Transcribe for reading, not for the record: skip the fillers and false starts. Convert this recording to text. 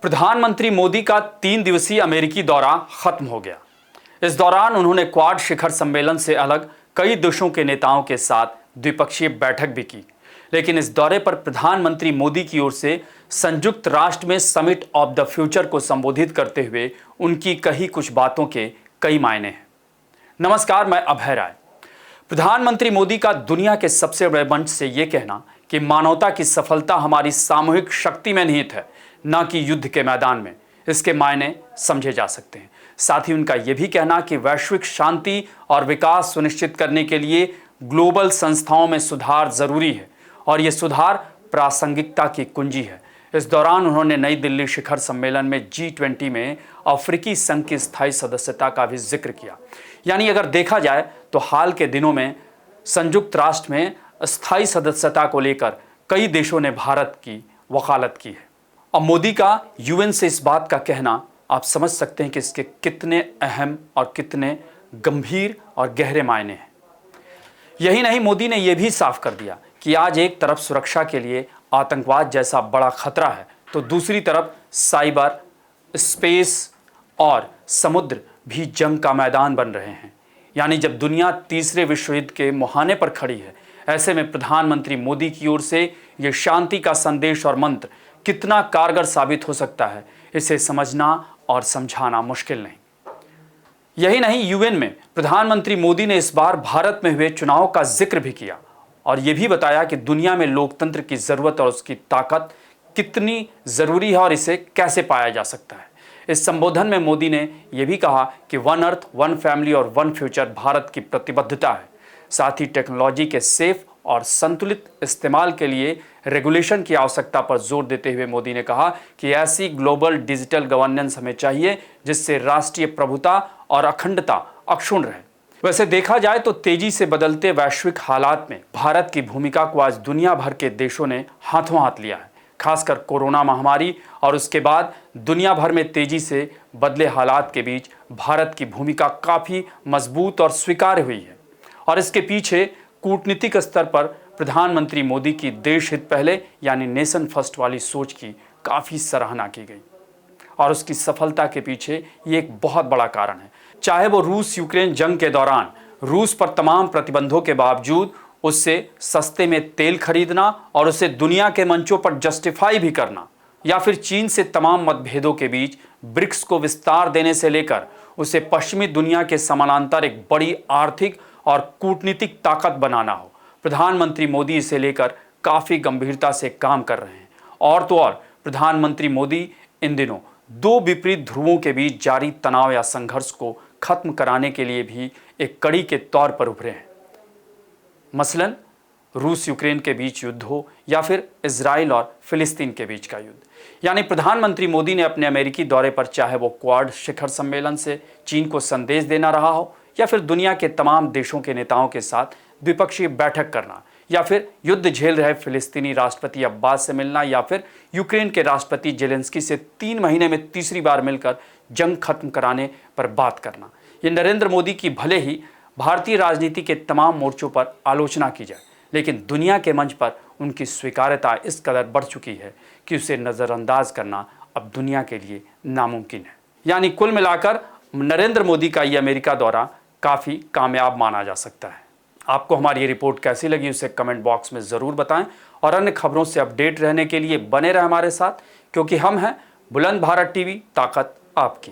प्रधानमंत्री मोदी का 3 दिवसीय अमेरिकी दौरा खत्म हो गया। इस दौरान उन्होंने क्वाड शिखर सम्मेलन से अलग कई देशों के नेताओं के साथ द्विपक्षीय बैठक भी की। लेकिन इस दौरे पर प्रधानमंत्री मोदी की ओर से संयुक्त राष्ट्र में समिट ऑफ द फ्यूचर को संबोधित करते हुए उनकी कही कुछ बातों के कई मायने हैं। नमस्कार, मैं अभय राय। प्रधानमंत्री मोदी का दुनिया के सबसे बड़े मंच से यह कहना कि मानवता की सफलता हमारी सामूहिक शक्ति में निहित है, न कि युद्ध के मैदान में, इसके मायने समझे जा सकते हैं। साथ ही उनका यह भी कहना कि वैश्विक शांति और विकास सुनिश्चित करने के लिए ग्लोबल संस्थाओं में सुधार जरूरी है और यह सुधार प्रासंगिकता की कुंजी है। इस दौरान उन्होंने नई दिल्ली शिखर सम्मेलन में G20 में अफ्रीकी संघ की स्थायी सदस्यता का भी जिक्र किया। यानी अगर देखा जाए तो हाल के दिनों में संयुक्त राष्ट्र में स्थायी सदस्यता को लेकर कई देशों ने भारत की वकालत की है। अब मोदी का यूएन से इस बात का कहना आप समझ सकते हैं कि इसके कितने अहम और कितने गंभीर और गहरे मायने हैं। यही नहीं, मोदी ने यह भी साफ कर दिया कि आज एक तरफ सुरक्षा के लिए आतंकवाद जैसा बड़ा खतरा है, तो दूसरी तरफ साइबर, स्पेस और समुद्र भी जंग का मैदान बन रहे हैं। यानी जब दुनिया तीसरे विश्व युद्ध के मुहाने पर खड़ी है, ऐसे में प्रधानमंत्री मोदी की ओर से यह शांति का संदेश और मंत्र कितना कारगर साबित हो सकता है, इसे समझना और समझाना मुश्किल नहीं। यही नहीं, यूएन में प्रधानमंत्री मोदी ने इस बार भारत में हुए चुनाव का जिक्र भी किया और यह भी बताया कि दुनिया में लोकतंत्र की जरूरत और उसकी ताकत कितनी जरूरी है और इसे कैसे पाया जा सकता है। इस संबोधन में मोदी ने यह भी कहा कि वन अर्थ, वन फैमिली और वन फ्यूचर भारत की प्रतिबद्धता है। साथ ही टेक्नोलॉजी के सेफ और संतुलित इस्तेमाल के लिए रेगुलेशन की आवश्यकता पर जोर देते हुए मोदी ने कहा कि ऐसी ग्लोबल डिजिटल गवर्नेंस हमें चाहिए जिससे राष्ट्रीय प्रभुता और अखंडता अक्षुण्ण रहे। वैसे देखा जाए तो तेजी से बदलते वैश्विक हालात में भारत की भूमिका को आज दुनिया भर के देशों ने हाथों हाथ लिया है। खासकर कोरोना महामारी और उसके बाद दुनिया भर में तेजी से बदले हालात के बीच भारत की भूमिका काफ़ी मजबूत और स्वीकार्य हुई है और इसके पीछे कूटनीतिक स्तर पर प्रधानमंत्री मोदी की देश हित पहले यानी नेशन फर्स्ट वाली सोच की काफ़ी सराहना की गई और उसकी सफलता के पीछे ये एक बहुत बड़ा कारण है। चाहे वो रूस यूक्रेन जंग के दौरान रूस पर तमाम प्रतिबंधों के बावजूद उससे सस्ते में तेल खरीदना और उसे दुनिया के मंचों पर जस्टिफाई भी करना, या फिर चीन से तमाम मतभेदों के बीच ब्रिक्स को विस्तार देने से लेकर उसे पश्चिमी दुनिया के समानांतर एक बड़ी आर्थिक और कूटनीतिक ताकत बनाना हो, प्रधानमंत्री मोदी इसे लेकर काफ़ी गंभीरता से काम कर रहे हैं। और तो और प्रधानमंत्री मोदी इन दिनों दो विपरीत ध्रुवों के बीच जारी तनाव या संघर्ष को खत्म कराने के लिए भी एक कड़ी के तौर पर उभरे हैं। मसलन रूस यूक्रेन के बीच युद्ध हो या फिर इजराइल और फिलिस्तीन के बीच का युद्ध। यानी प्रधानमंत्री मोदी ने अपने अमेरिकी दौरे पर, चाहे वो क्वाड शिखर सम्मेलन से चीन को संदेश देना रहा हो या फिर दुनिया के तमाम देशों के नेताओं के साथ द्विपक्षीय बैठक करना, या फिर युद्ध झेल रहे फिलिस्तीनी राष्ट्रपति अब्बास से मिलना, या फिर यूक्रेन के राष्ट्रपति जेलेंस्की से 3 महीने में तीसरी बार मिलकर जंग खत्म कराने पर बात करना, ये नरेंद्र मोदी की भले ही भारतीय राजनीति के तमाम मोर्चों पर आलोचना की जाए, लेकिन दुनिया के मंच पर उनकी स्वीकार्यता इस कदर बढ़ चुकी है कि उसे नज़रअंदाज करना अब दुनिया के लिए नामुमकिन है। यानी कुल मिलाकर नरेंद्र मोदी का ये अमेरिका दौरा काफ़ी कामयाब माना जा सकता है। आपको हमारी ये रिपोर्ट कैसी लगी उसे कमेंट बॉक्स में ज़रूर बताएं और अन्य खबरों से अपडेट रहने के लिए बने रहें हमारे साथ, क्योंकि हम हैं बुलंद भारत टीवी, ताकत आपकी।